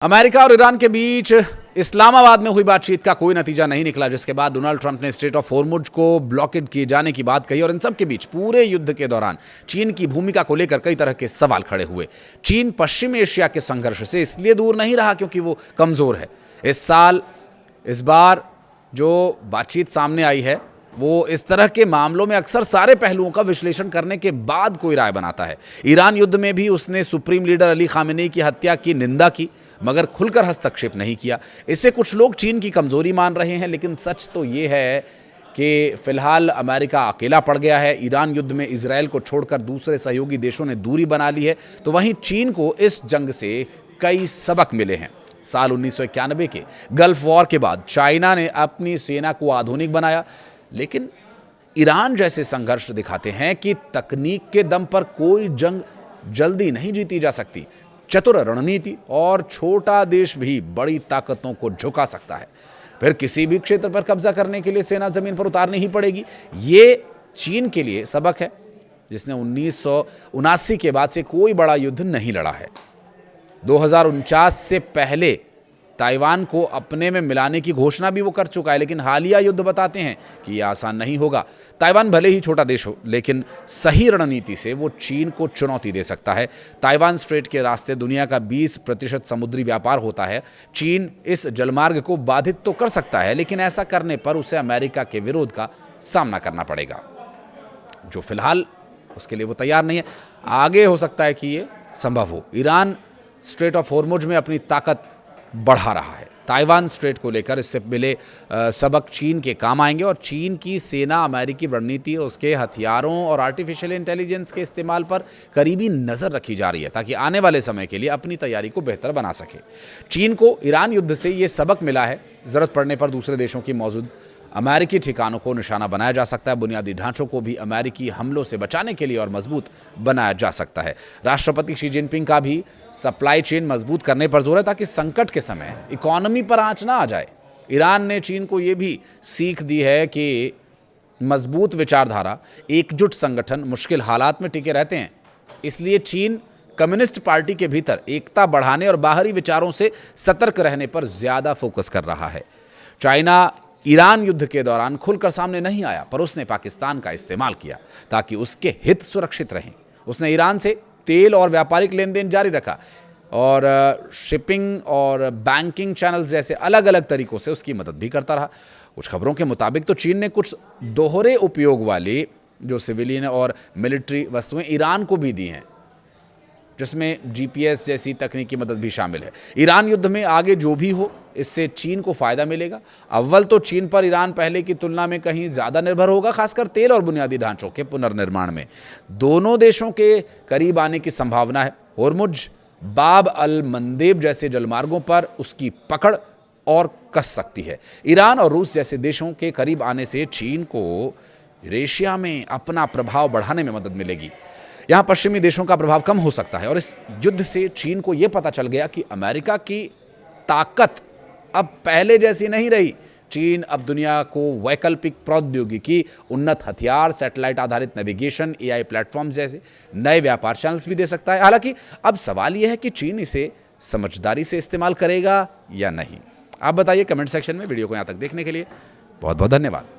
America और Iran के बीच इस्लामाबाद में हुई बातचीत का कोई नतीजा नहीं निकला, जिसके बाद डोनाल्ड ट्रंप ने स्ट्रेट ऑफ हॉर्मुज को ब्लॉकेड किए जाने की बात कही। और इन सब के बीच पूरे युद्ध के दौरान चीन की भूमिका को लेकर कई तरह के सवाल खड़े हुए। चीन पश्चिम एशिया के संघर्ष से इसलिए दूर नहीं रहा क्योंकि वो कमजोर है। इस बार जो बातचीत सामने आई है वो इस तरह के मामलों में अक्सर सारे पहलुओं का विश्लेषण करने के बाद कोई राय बनाता है। ईरान युद्ध में भी उसने सुप्रीम लीडर अली खामेनेई की हत्या की निंदा की, मगर खुलकर हस्तक्षेप नहीं किया। इससे कुछ लोग चीन की कमजोरी मान रहे हैं, लेकिन सच तो ये है कि फिलहाल अमेरिका अकेला पड़ गया है। ईरान युद्ध में इजरायल को छोड़कर दूसरे सहयोगी देशों ने दूरी बना ली है, तो वहीं चीन को इस जंग से कई सबक मिले हैं। साल 1991 के गल्फ वॉर के बाद चाइना ने अपनी सेना को आधुनिक बनाया, लेकिन ईरान जैसे संघर्ष दिखाते हैं कि तकनीक के दम पर कोई जंग जल्दी नहीं जीती जा सकती। चतुर रणनीति और छोटा देश भी बड़ी ताकतों को झुका सकता है। फिर किसी भी क्षेत्र पर कब्जा करने के लिए सेना जमीन पर उतारनी ही पड़ेगी। ये चीन के लिए सबक है, जिसने 1979 के बाद से कोई बड़ा युद्ध नहीं लड़ा है। 2049 से पहले ताइवान को अपने में मिलाने की घोषणा भी वो कर चुका है, लेकिन हालिया युद्ध बताते हैं कि यह आसान नहीं होगा। ताइवान भले ही छोटा देश हो, लेकिन सही रणनीति से वो चीन को चुनौती दे सकता है। ताइवान स्ट्रेट के रास्ते दुनिया का 20% समुद्री व्यापार होता है। चीन इस जलमार्ग को बाधित तो कर सकता है, लेकिन ऐसा करने पर उसे अमेरिका के विरोध का सामना करना पड़ेगा, जो फिलहाल उसके लिए वो तैयार नहीं है। आगे हो सकता है कि ये संभव हो। ईरान स्ट्रेट ऑफ हॉर्मुज में अपनी ताकत बढ़ा रहा है। ताइवान स्ट्रेट को लेकर इससे मिले सबक चीन के काम आएंगे, और चीन की सेना अमेरिकी रणनीति, उसके हथियारों और आर्टिफिशियल इंटेलिजेंस के इस्तेमाल पर करीबी नज़र रखी जा रही है, ताकि आने वाले समय के लिए अपनी तैयारी को बेहतर बना सके। चीन को ईरान युद्ध से ये सबक मिला है, ज़रूरत पड़ने पर दूसरे देशों की मौजूद अमेरिकी ठिकानों को निशाना बनाया जा सकता है। बुनियादी ढांचों को भी अमेरिकी हमलों से बचाने के लिए और मजबूत बनाया जा सकता है। राष्ट्रपति शी जिनपिंग का भी सप्लाई चेन मजबूत करने पर जोर है, ताकि संकट के समय इकोनॉमी पर आंच ना आ जाए। ईरान ने चीन को ये भी सीख दी है कि मजबूत विचारधारा, एकजुट संगठन मुश्किल हालात में टिके रहते हैं। इसलिए चीन कम्युनिस्ट पार्टी के भीतर एकता बढ़ाने और बाहरी विचारों से सतर्क रहने पर ज्यादा फोकस कर रहा है। चाइना ईरान युद्ध के दौरान खुलकर सामने नहीं आया, पर उसने पाकिस्तान का इस्तेमाल किया ताकि उसके हित सुरक्षित रहें। उसने ईरान से तेल और व्यापारिक लेन देन जारी रखा, और शिपिंग और बैंकिंग चैनल्स जैसे अलग अलग तरीकों से उसकी मदद भी करता रहा। कुछ खबरों के मुताबिक तो चीन ने कुछ दोहरे उपयोग वाली जो सिविलियन और मिलिट्री वस्तुएं ईरान को भी दी हैं, जिसमें GPS जैसी तकनीकी मदद भी शामिल है। ईरान युद्ध में आगे जो भी हो, इससे चीन को फायदा मिलेगा। अव्वल तो चीन पर ईरान पहले की तुलना में कहीं ज़्यादा निर्भर होगा, खासकर तेल और बुनियादी ढांचों के पुनर्निर्माण में। दोनों देशों के करीब आने की संभावना है। हॉर्मुज, बाब अल मंदेब जैसे जलमार्गों पर उसकी पकड़ और कस सकती है। ईरान और रूस जैसे देशों के करीब आने से चीन को एशिया में अपना प्रभाव बढ़ाने में मदद मिलेगी। यहाँ पश्चिमी देशों का प्रभाव कम हो सकता है, और इस युद्ध से चीन को यह पता चल गया कि अमेरिका की ताकत अब पहले जैसी नहीं रही। चीन अब दुनिया को वैकल्पिक प्रौद्योगिकी, उन्नत हथियार, सैटेलाइट आधारित नेविगेशन, AI प्लेटफॉर्म जैसे नए व्यापार चैनल्स भी दे सकता है। हालांकि अब सवाल यह है कि चीन इसे समझदारी से इस्तेमाल करेगा या नहीं। आप बताइए कमेंट सेक्शन में। वीडियो को यहाँ तक देखने के लिए बहुत बहुत धन्यवाद।